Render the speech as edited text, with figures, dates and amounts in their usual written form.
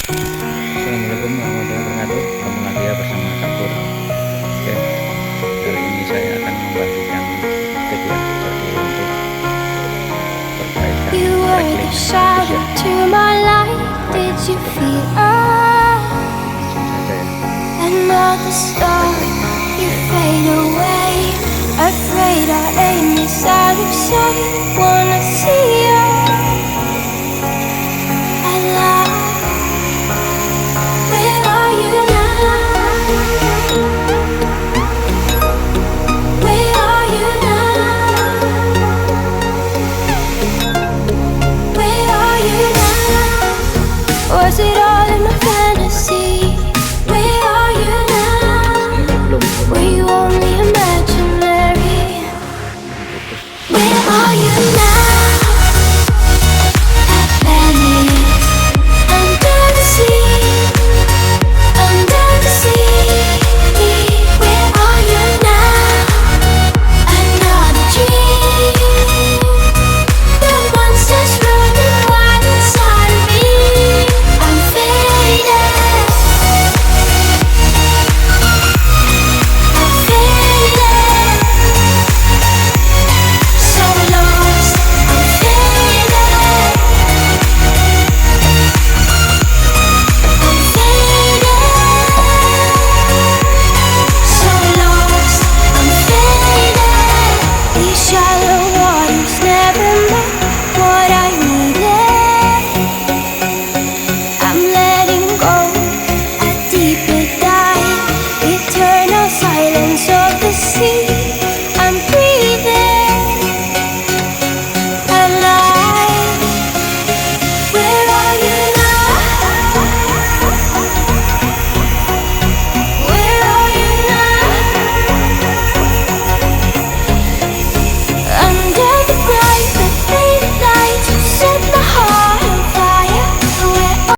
Assalamualaikum warahmatullahi wabarakatuh. Ketemu lagi ya bersama Campur. Oke, hari ini saya akan membagikan tip ya, jadi untuk perbaikan You were the trackling shadow ya. to my light. Did you feel Langsung saja ya. another star? You fade away. Afraid our aim is out of sight. Wanna see you alive. Where are you now? Where are you now? Where are you now? Was it all in my fantasy?